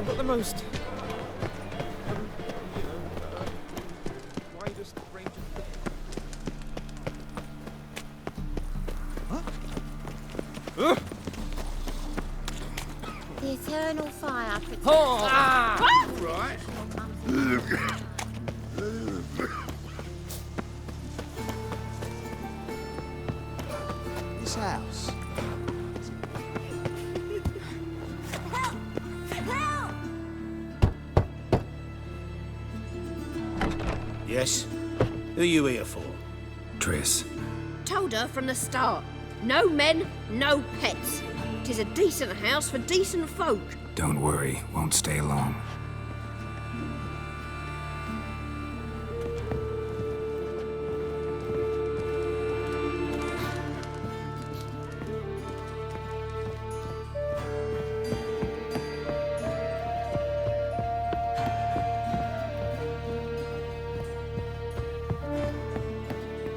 I've got the most... widest range of... Huh? The eternal fire protects... Oh! Ah! Right. This house. Help! Yes? Who are you here for? Triss. Told her from the start. No men, no pets. 'Tis a decent house for decent folk. Don't worry, won't stay long.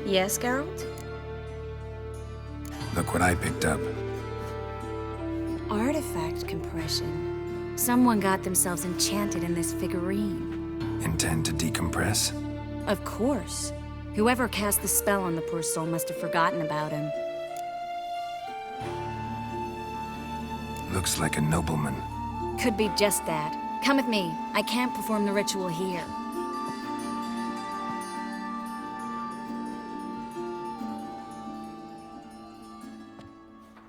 Yes, Geralt? Look what I picked up. Artifact compression. Someone got themselves enchanted in this figurine. Intend to decompress? Of course. Whoever cast the spell on the poor soul must have forgotten about him. Looks like a nobleman. Could be just that. Come with me. I can't perform the ritual here.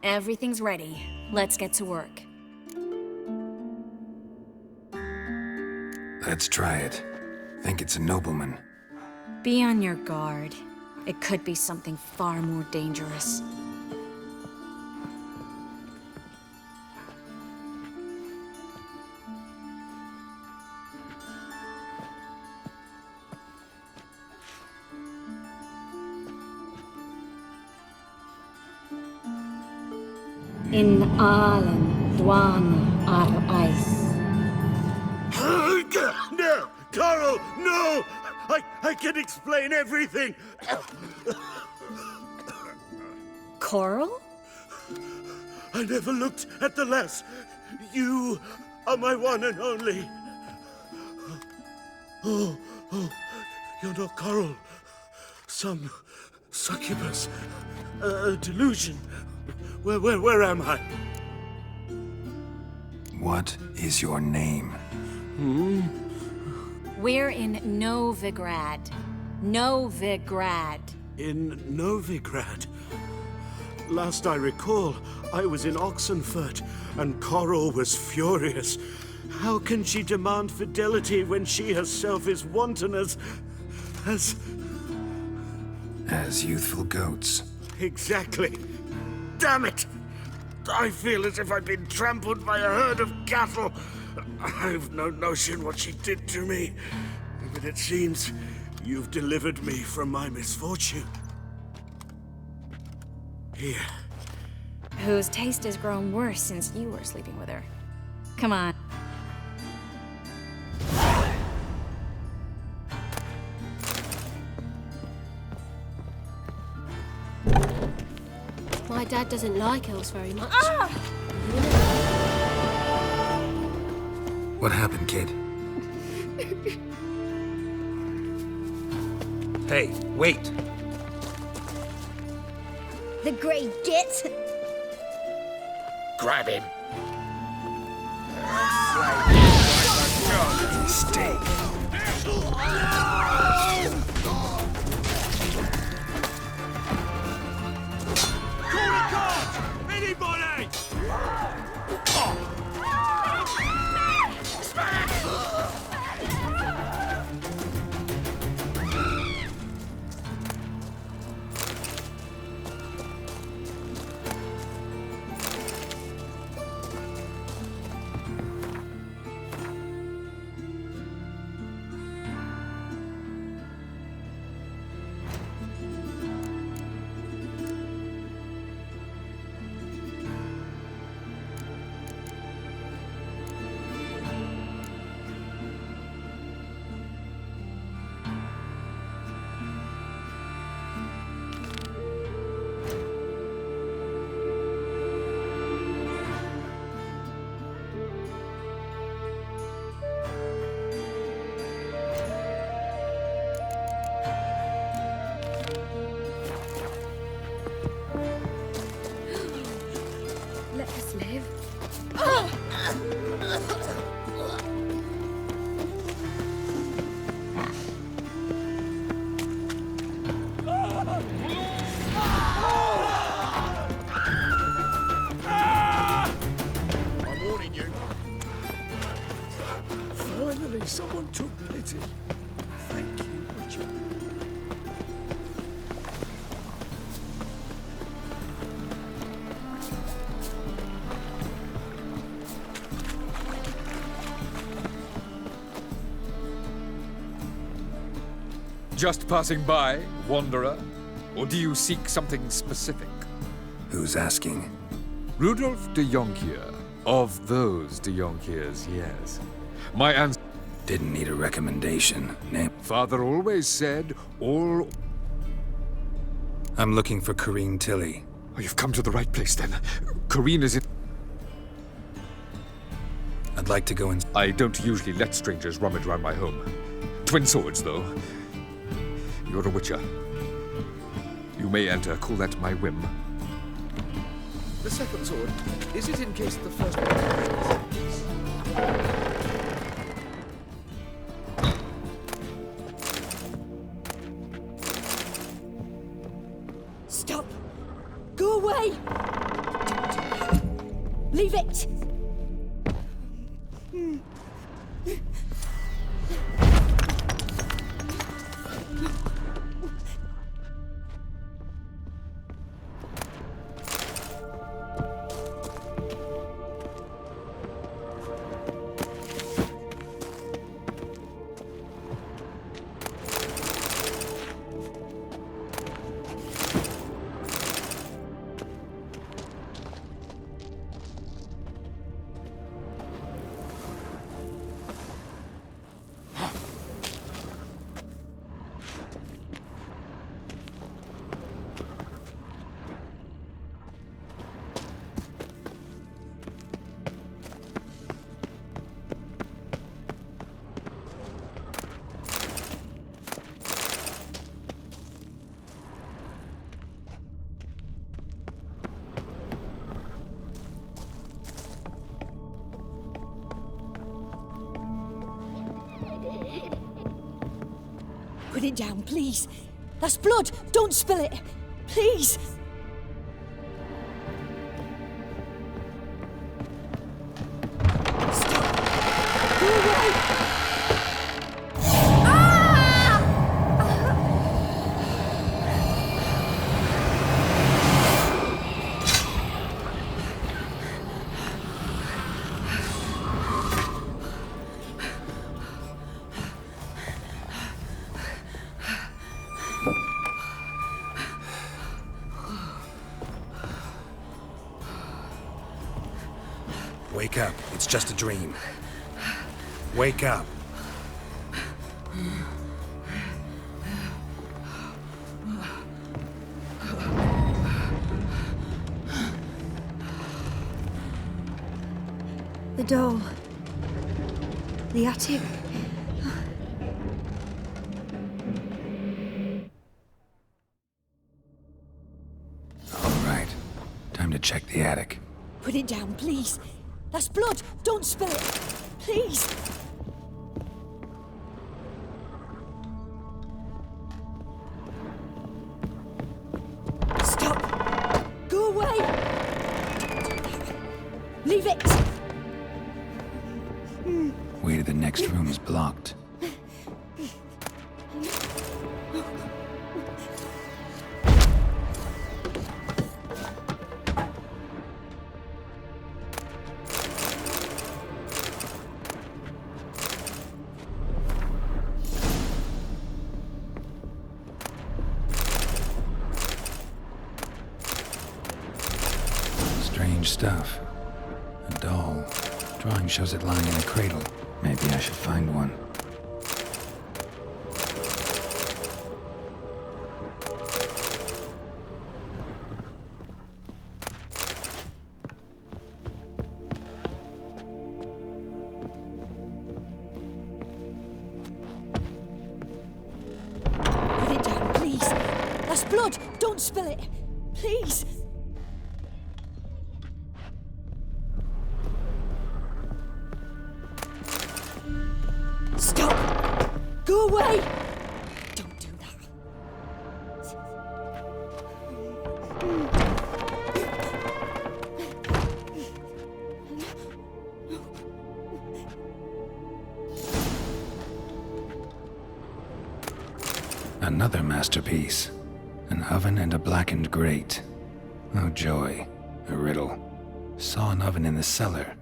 Everything's ready. Let's get to work. Let's try it. Think it's a nobleman. Be on your guard. It could be something far more dangerous. In Alan, Dwana, ar Ice. No! Coral, no! I can explain everything! Coral? I never looked at the lass. You are my one and only. Oh, you're not Coral. Some succubus. A delusion. Where am I? What is your name? We're in Novigrad. Novigrad. In Novigrad. Last I recall, I was in Oxenfurt, and Coral was furious. How can she demand fidelity when she herself is wanton as youthful goats. Exactly. Damn it! I feel as if I've been trampled by a herd of cattle. I've no notion what she did to me, but it seems you've delivered me from my misfortune. Here. Whose taste has grown worse since you were sleeping with her. Come on. My dad doesn't like elves very much. What happened, kid? Hey, wait! The Grey Git! Grab him. Mistake. Anybody! let us live. I'm warning you. Finally, someone took pity. Thank you, Richard. Just passing by, wanderer? Or do you seek something specific? Who's asking? Rudolf de Jonkier. Of those de Jonkiers, yes. My Didn't need a recommendation. Name. father always said, all... I'm looking for Corrine Tilly. Oh, you've come to the right place, then. Corrine is in... I'd like to go in. I don't usually let strangers rummage around my home. Twin swords, though. You're a witcher. You may enter, call that my whim. The second sword, is it in case the first one? Stop! Go away! Leave it! Put it down, please. That's blood. Don't spill it. Please. Stop. Go away. Wake up. It's just a dream. Wake up. The doll. The attic. All right. Time to check the attic. Put it down, please. That's blood. Don't spill it. Please. Stop. Go away. Leave it. Way to the next room is blocked. Strange stuff. A doll. Drawing shows it lying in a cradle. Maybe I should find one. Put it down, please. That's blood. Don't spill it. Please. away! Don't do that. Another masterpiece. An oven and a blackened grate. Oh joy. A riddle. Saw an oven in the cellar.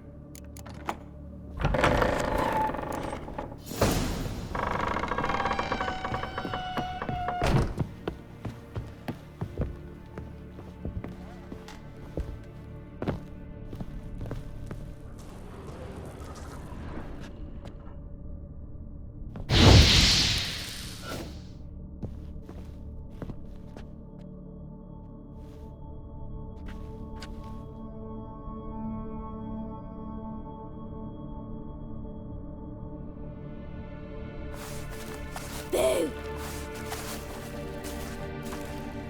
Boo!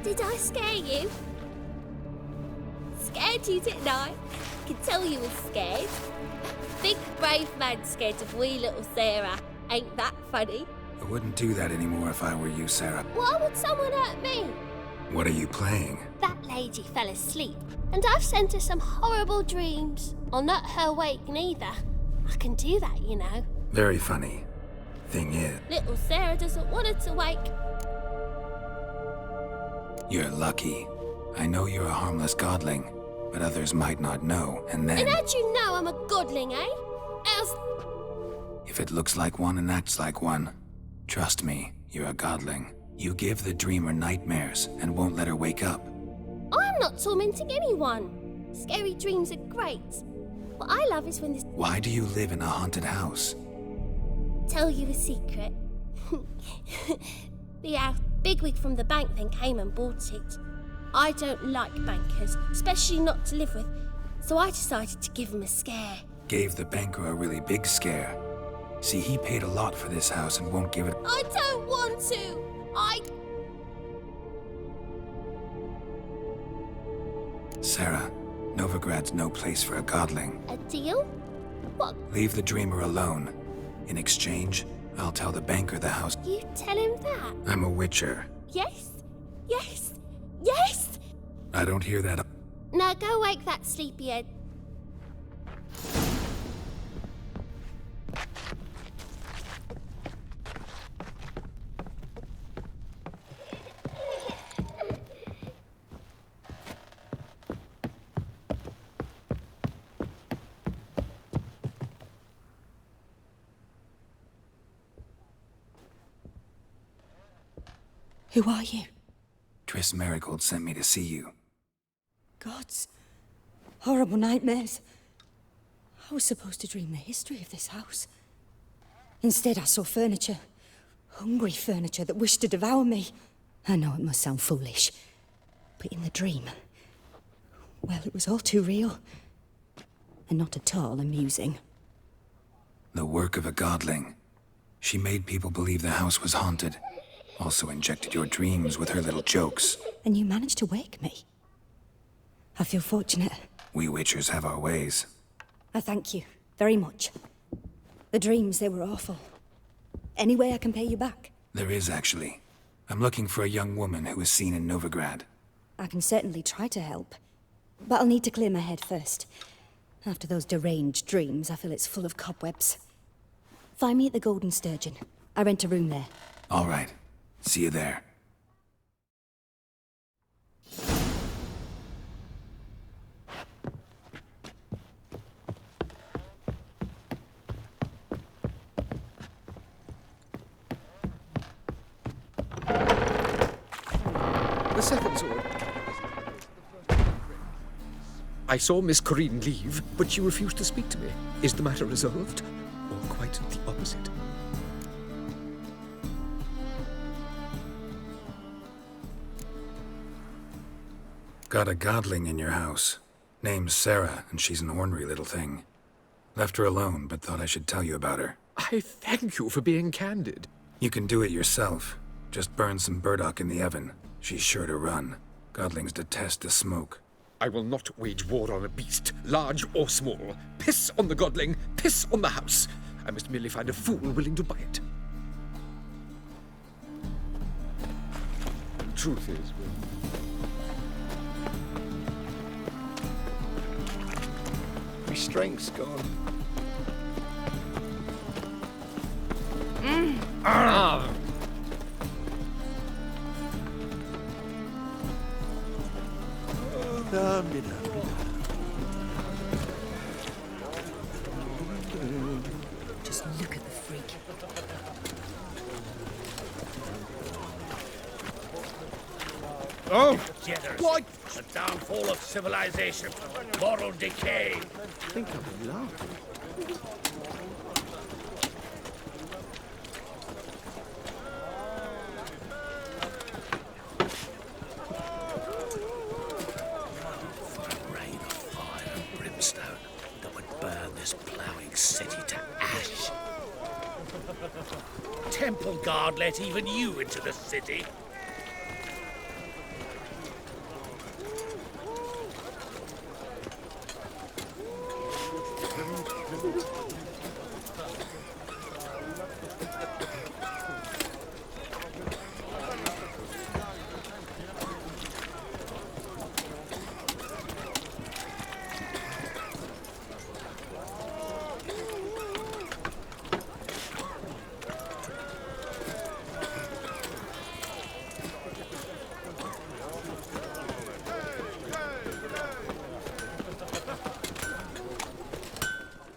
Did I scare you? Scared you, didn't I? I can tell you was scared. Big brave man scared of wee little Sarah. Ain't that funny? I wouldn't do that anymore if I were you, Sarah. Why would someone hurt me? What are you playing? That lady fell asleep, and I've sent her some horrible dreams. I'll not her wake neither. I can do that, you know. Very funny. Thing is, Little Sarah doesn't want her to wake. you're lucky. I know you're a harmless godling, but others might not know, and then... And how'd you know I'm a godling, eh? Else... If it looks like one and acts like one, trust me, you're a godling. You give the dreamer nightmares and won't let her wake up. I'm not tormenting anyone. Scary dreams are great. What I love is when this... Why do you live in a haunted house? Tell you a secret. The bigwig from the bank then came and bought it. I don't like bankers, especially not to live with, so I decided to give him a scare. Gave the banker a really big scare. See, he paid a lot for this house and won't give it... I don't want to! Sarah, Novigrad's no place for a godling. A deal? What? Leave the dreamer alone. In exchange, I'll tell the banker the house... You tell him that? I'm a witcher. Yes? Yes? Yes? I don't hear that... Now go wake that sleepyhead. Who are you? Triss Marigold sent me to see you. Gods. Horrible nightmares. I was supposed to dream the history of this house. Instead, I saw furniture. Hungry furniture that wished to devour me. I know it must sound foolish, but in the dream, well, it was all too real. And not at all amusing. The work of a godling. She made people believe the house was haunted. Also injected your dreams with her little jokes. And you managed to wake me. I feel fortunate. We witchers have our ways. I thank you very much. The dreams, they were awful. Any way I can pay you back? There is, actually. I'm looking for a young woman who was seen in Novigrad. I can certainly try to help. But I'll need to clear my head first. After those deranged dreams, I feel it's full of cobwebs. Find me at the Golden Sturgeon. I rent a room there. All right. See you there. The second sword. I saw Miss Corinne leave, but she refused to speak to me. Is the matter resolved? Or quite the opposite? Got a godling in your house. Name's Sarah, and she's an ornery little thing. Left her alone, but thought I should tell you about her. I thank you for being candid. You can do it yourself. Just burn some burdock in the oven. She's sure to run. Godlings detest the smoke. I will not wage war on a beast, large or small. Piss on the godling, piss on the house. I must merely find a fool willing to buy it. truth is, My strength's gone. Just look at the freak. Oh! Jitters. What? The downfall of civilization. Moral decay. I think I've been laughing. Rain of fire and brimstone that would burn this ploughing city to ash. Temple Guard let even you into the city.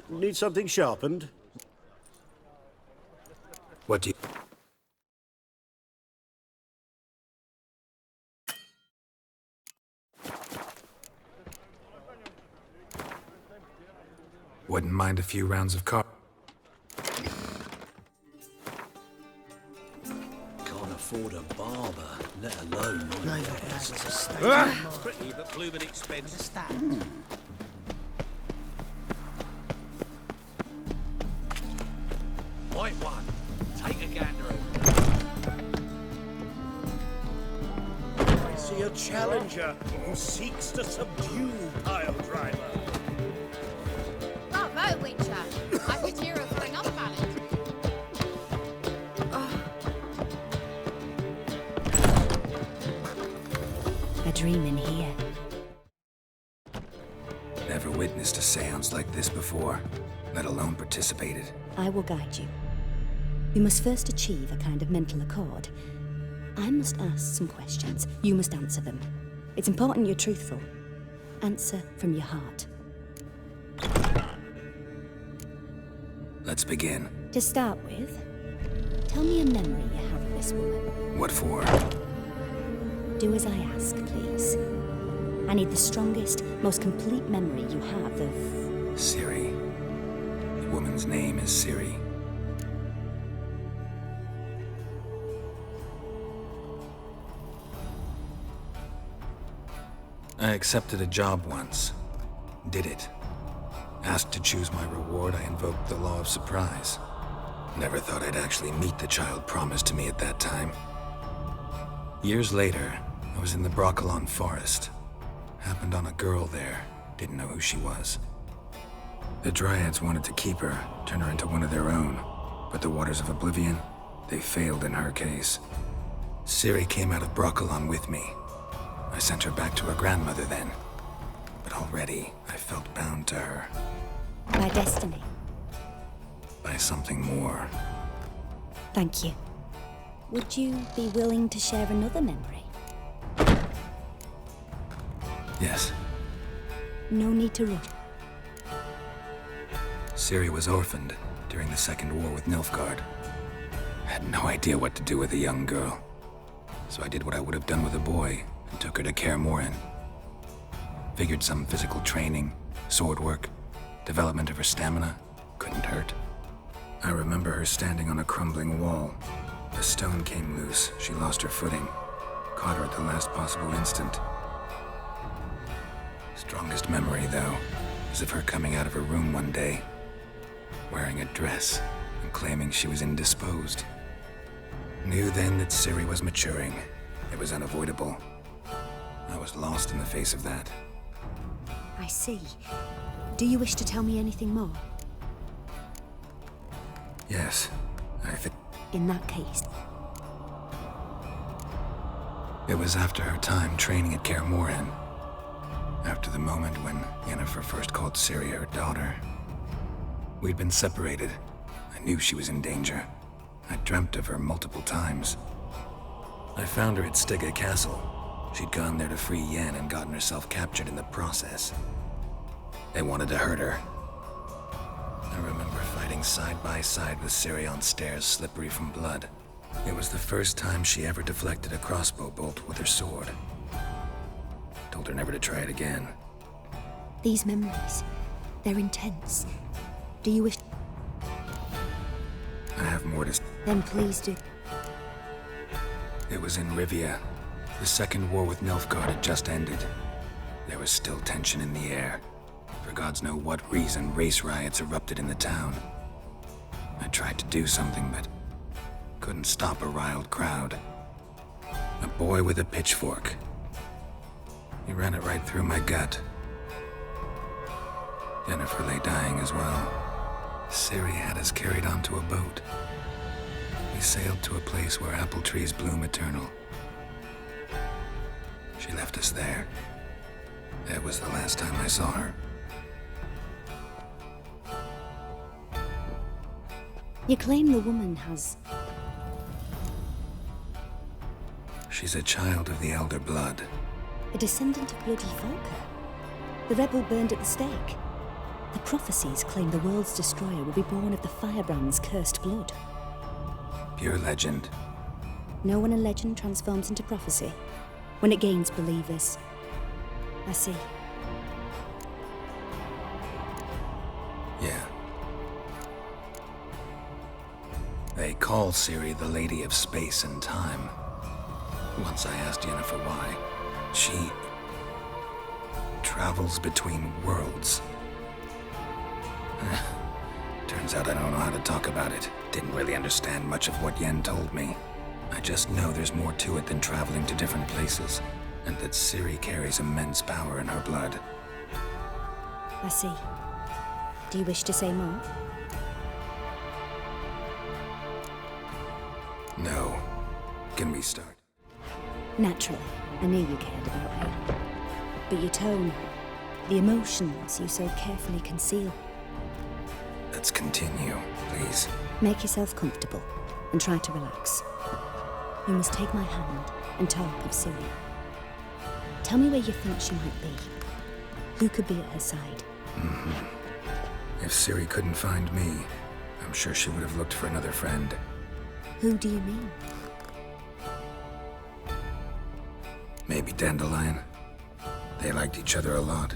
Need something sharpened? What do you... Wouldn't mind a few rounds of car. Can't afford a barber, let alone one of theirs. Pretty but blooming expensive. White one. Take a gander over. I see a challenger who seeks to subdue Pile Driver. Bravo, Witcher. I've material for another ballad. A dream in here. Never witnessed a seance like this before, let alone participated. I will guide you. You must first achieve a kind of mental accord. I must ask some questions. You must answer them. It's important you're truthful. Answer from your heart. Let's begin. To start with, tell me a memory you have of this woman. What for? Do as I ask, please. I need the strongest, most complete memory you have of... Ciri. The woman's name is Ciri. I accepted a job once. Did it. Asked to choose my reward, I invoked the law of surprise. Never thought I'd actually meet the child promised to me at that time. Years later, I was in the Broccolon forest. Happened on a girl there. Didn't know who she was. The Dryads wanted to keep her, turn her into one of their own. But the Waters of Oblivion, they failed in her case. Ciri came out of Broccolon with me. I sent her back to her grandmother then. But already, I felt bound to her. By destiny. By something more. Thank you. Would you be willing to share another memory? Yes. No need to rush. Ciri was orphaned during the Second War with Nilfgaard. Had no idea what to do with a young girl. So I did what I would have done with a boy and took her to Kaer Morhen. Figured some physical training, sword work, development of her stamina couldn't hurt. I remember her standing on a crumbling wall. A stone came loose, she lost her footing. Caught her at the last possible instant. Strongest memory, though, is of her coming out of her room one day, wearing a dress and claiming she was indisposed. Knew then that Ciri was maturing. It was unavoidable. I was lost in the face of that. I see. Do you wish to tell me anything more? Yes, I think... In that case... It was after her time training at Kaer Morhen. After the moment when Yennefer first called Ciri her daughter. We'd been separated. I knew she was in danger. I dreamt of her multiple times. I found her at Stygga Castle. She'd gone there to free Yen and gotten herself captured in the process. They wanted to hurt her. I remember fighting side by side with Ciri on stairs slippery from blood. It was the first time she ever deflected a crossbow bolt with her sword. Told her never to try it again. These memories, they're intense. Do you wish... I have more to... Then please do. It was in Rivia. The second war with Nilfgaard had just ended. There was still tension in the air. For gods know what reason, race riots erupted in the town. I tried to do something, but couldn't stop a riled crowd. A boy with a pitchfork. He ran it right through my gut. Yennefer lay dying as well. Ciri had us carried onto a boat. We sailed to a place where apple trees bloom eternal. She left us there. That was the last time I saw her. You claim the woman has... She's a child of the Elder Blood. a descendant of bloody Volker. The rebel burned at the stake. The prophecies claim the world's destroyer will be born of the firebrand's cursed blood. Pure legend. Know when a legend transforms into prophecy? When it gains believers. I see. Yeah. They call Ciri the Lady of Space and Time. Once I asked Yennefer why. She travels between worlds. Turns out I don't know how to talk about it. Didn't really understand much of what Yen told me. I just know there's more to it than traveling to different places, and that Ciri carries immense power in her blood. I see. Do you wish to say more? No. Can we start? Naturally, I knew you cared about her. But your tone, the emotions you so carefully conceal. Let's continue, please. Make yourself comfortable and try to relax. You must take my hand and talk of Ciri. Tell me where you think she might be. Who could be at her side? If Ciri couldn't find me, I'm sure she would have looked for another friend. Who do you mean? Maybe Dandelion. They liked each other a lot.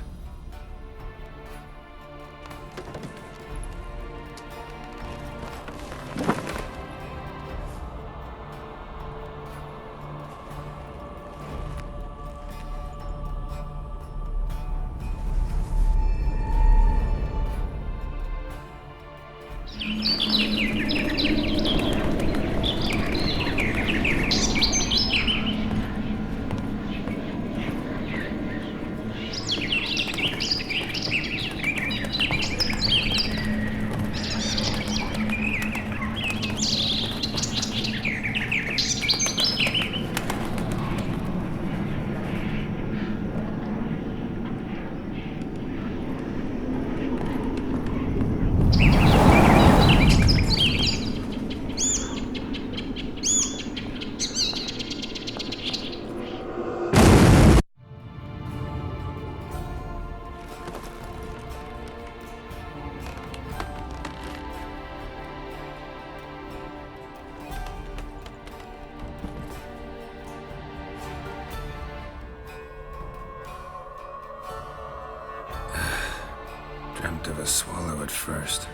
Dreamt of a swallow at first.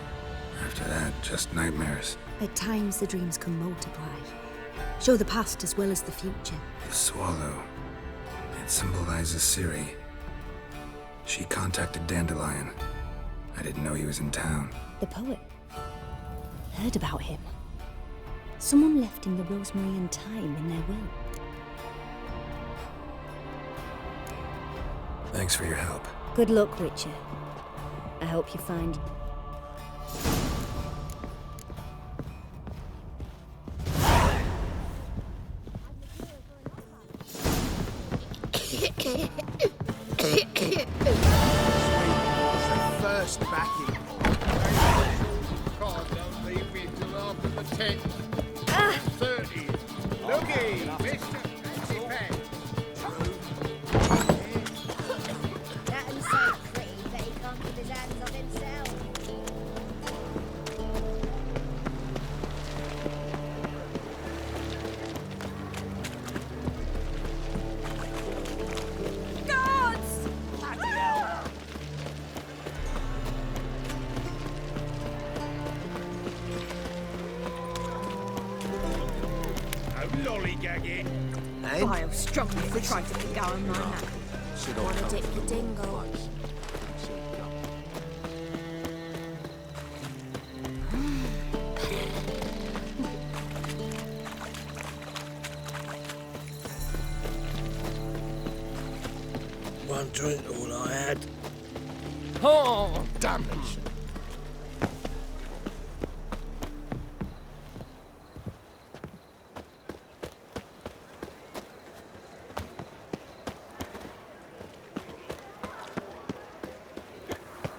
After that, just nightmares. At times, the dreams can multiply. Show the past as well as the future. The swallow. It symbolizes Ciri. She contacted Dandelion. I didn't know he was in town. The poet. Heard about him. Someone left him the rosemary and thyme in their will. Thanks for your help. Good luck, Witcher. I hope you find... God, don't leave me till after the 10th. 30. Looky, Mr. Fancy Pants. That and so pretty that he can't keep his hands off himself. Guards! No lollygagging. Vile struggle if we try to keep going like that. Wanna dip the dingle. One drink, all I had. Oh, damn it.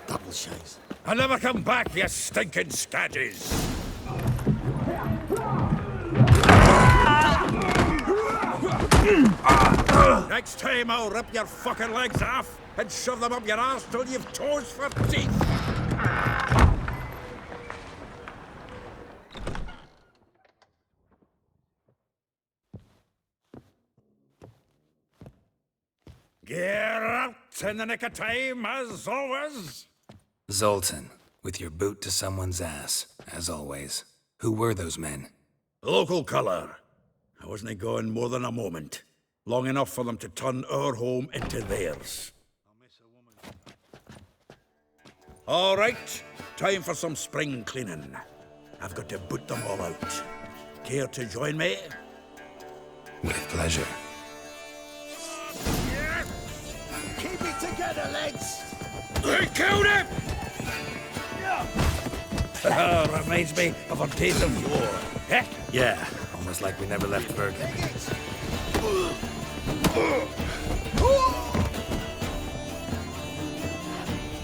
Double shades. I'll never come back, you stinking scadges. Next time I'll rip your fucking legs off and shove them up your arse till you've toes for teeth. Get out in the nick of time, as always. Zoltan, with your boot to someone's ass, as always. Who were those men? Local colour. I wasn't gone more than a moment. Long enough for them to turn our home into theirs. All right, time for some spring cleaning. I've got to boot them all out. Care to join me? With pleasure. Keep it together, lads! They killed him! Reminds me of our days of yore. Eh? Yeah, almost like we never left Bergen.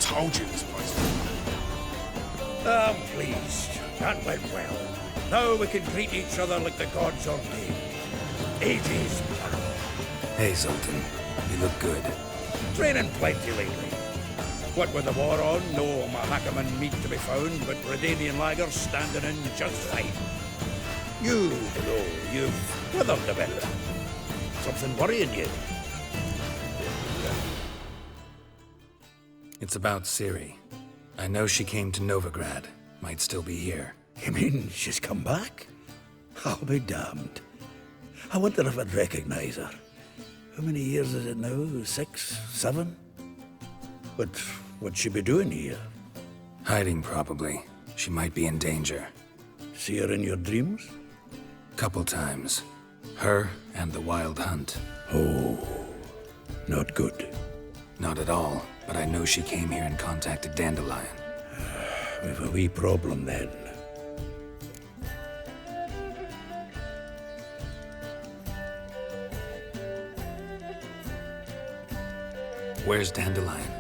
Told you this place. I'm pleased. That went well. Now we can greet each other like the gods ordained. Ages. Hey, Zoltan. You look good. Training plenty lately. What with the war on, no Mahakaman meat to be found, but Redanian lagers standing in just fine. You, though, you've weathered a bit. Something worrying you? It's about Ciri. I know she came to Novigrad. Might still be here. You mean she's come back? I'll be damned. I wonder if I'd recognize her. How many years is it now? 6, 7? But what'd she be doing here? Hiding, probably. She might be in danger. See her in your dreams? Couple times. Her and the Wild Hunt. Oh, not good. Not at all, but I know she came here and contacted Dandelion. We've a wee problem then. Where's Dandelion?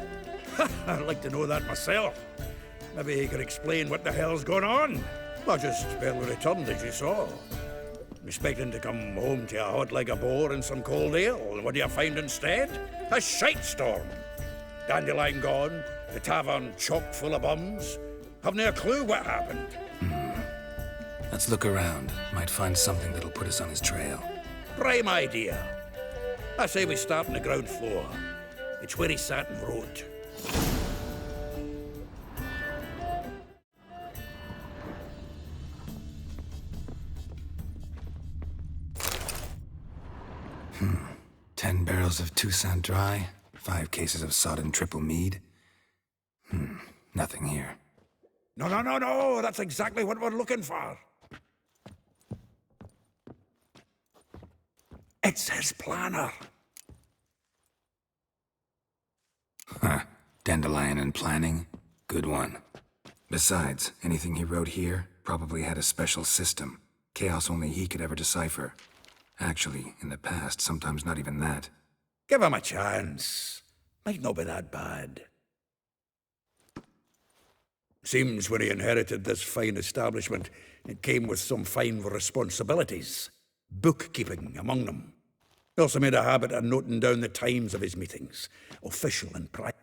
I'd like to know that myself. Maybe he could explain what the hell's going on. I just barely returned, as you saw. Expecting to come home to a hot like a boar and some cold ale, and what do you find instead? A shitestorm. Dandelion gone, the tavern chock full of bums. Haven't a clue what happened. Let's look around. Might find something that'll put us on his trail. Prime idea. I say we start on the ground floor. It's where he sat and wrote. Hmm. 10 barrels of Toussaint Dry, 5 cases of sodden triple mead. Nothing here. No, that's exactly what we're looking for. It's his planner. Huh. Dandelion and planning? Good one. Besides, anything he wrote here probably had a special system. Chaos only he could ever decipher. Actually, in the past, sometimes not even that. Give him a chance. Might not be that bad. Seems when he inherited this fine establishment, it came with some fine responsibilities. Bookkeeping among them. He also made a habit of noting down the times of his meetings, official and private.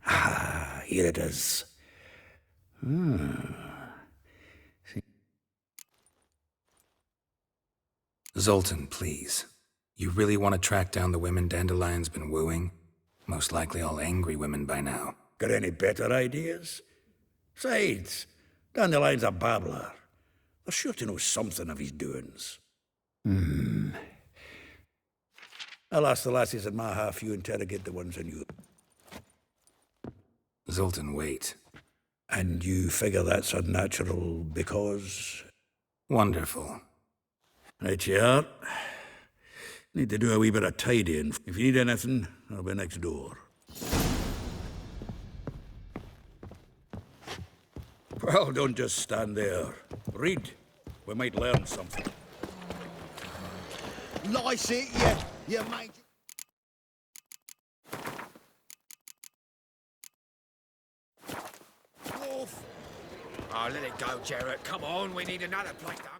Ah, here it is. Zoltan, please. You really want to track down the women Dandelion's been wooing? Most likely all angry women by now. Got any better ideas? Besides, Dandelion's a babbler. They're sure to know something of his doings. I'll ask the lassies at my half, you interrogate the ones in you. Zoltan, wait. And you figure that's unnatural because... Wonderful. Right you are. Need to do a wee bit of tidying. If you need anything, I'll be next door. Well, don't just stand there. Read. We might learn something. Lice it, you mate. Wolf. Oh, let it go, Jarrett. Come on, we need another plate dunk.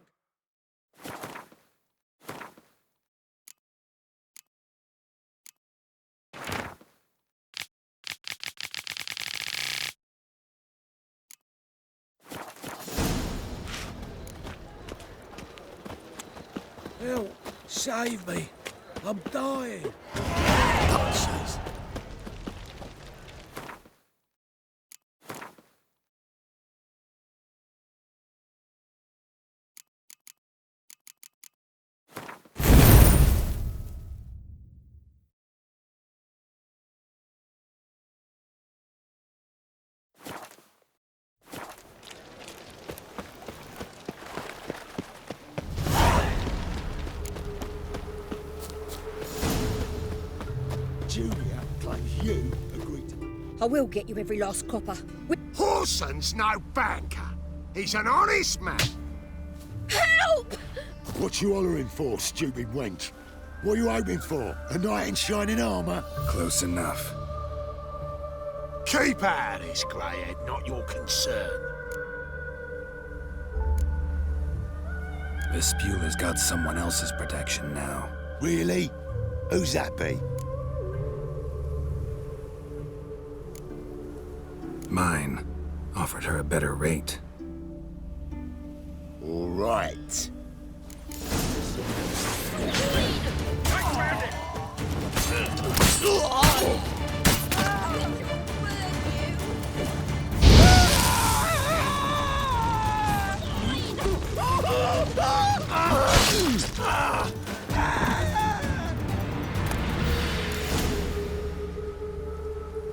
Help! Save me! I'm dying! Nonsense. Julia claims you agreed to... I will get you every last copper. Horson's no banker. He's an honest man. Help! What you hollering for, stupid wench? What you hoping for? A knight in shining armour? Close enough. Keep out of this, greyhead, not your concern. Vespula's got someone else's protection now. Really? Who's that be? Mine. Offered her a better rate. All right.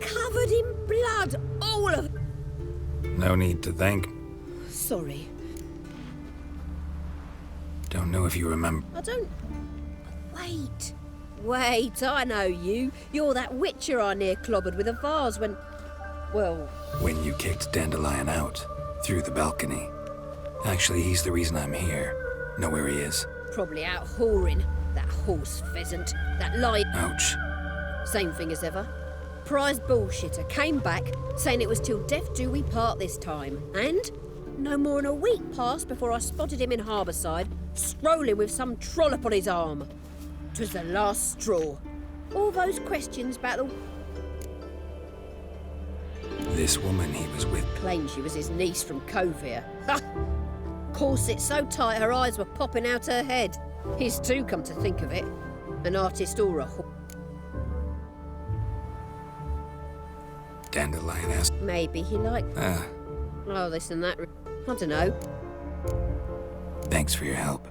Covered in blood, all of it. No need to thank. Sorry. Don't know if you remember. I don't... Wait. Wait, I know you. You're that witcher I near clobbered with a vase when... Well... When you kicked Dandelion out. Through the balcony. Actually, he's the reason I'm here. Know where he is. Probably out whoring. That horse pheasant. That lie... Ouch. Same thing as ever. Prize bullshitter came back, saying it was till death do we part this time. And no more than a week passed before I spotted him in Harbourside, strolling with some trollop on his arm. 'Twas the last straw. All those questions about the... This woman he was with. Claimed she was his niece from Kovir. Ha! Corset so tight her eyes were popping out her head. His too, come to think of it. An artist or a... Dandelion asked. Maybe he liked... Oh, this and that. I don't know. Thanks for your help.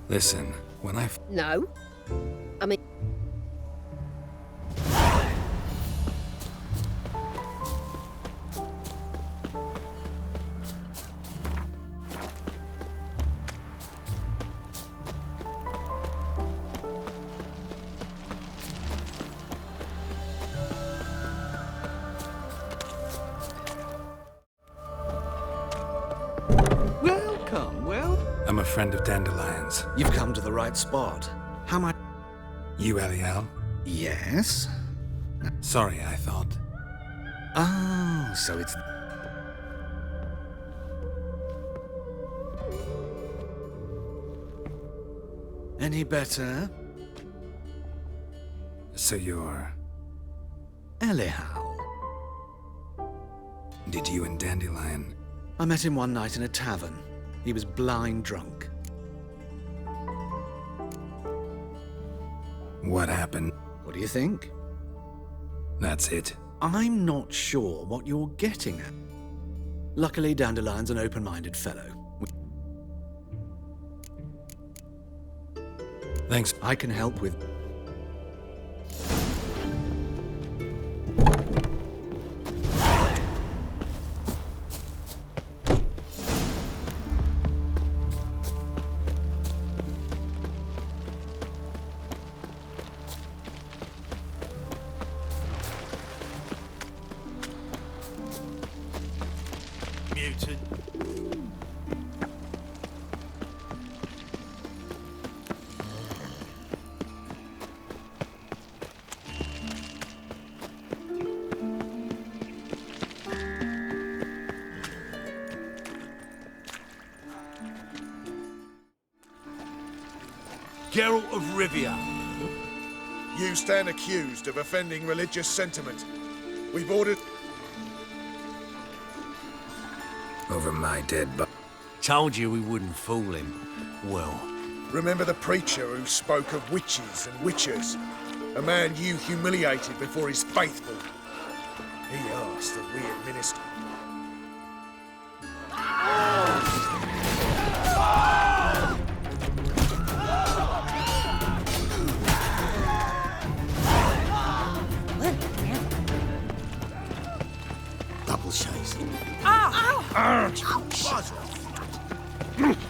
Listen, when I... No. I mean... I'm a friend of Dandelion's. You've come to the right spot. How much? You, Eliel? Yes? Sorry, I thought... Oh, so it's... Any better? So you're... Elihow. Did you and Dandelion... I met him one night in a tavern. He was blind drunk. What happened? What do you think? That's it. I'm not sure what you're getting at. Luckily, Dandelion's an open-minded fellow. Thanks. I can help with... Mutant. Geralt of Rivia. You stand accused of offending religious sentiment. We've ordered... Over my dead body. Told you we wouldn't fool him. Well... Remember the preacher who spoke of witches and witchers? A man you humiliated before his faithful. He asked that we administer... Double chase. Buzz off.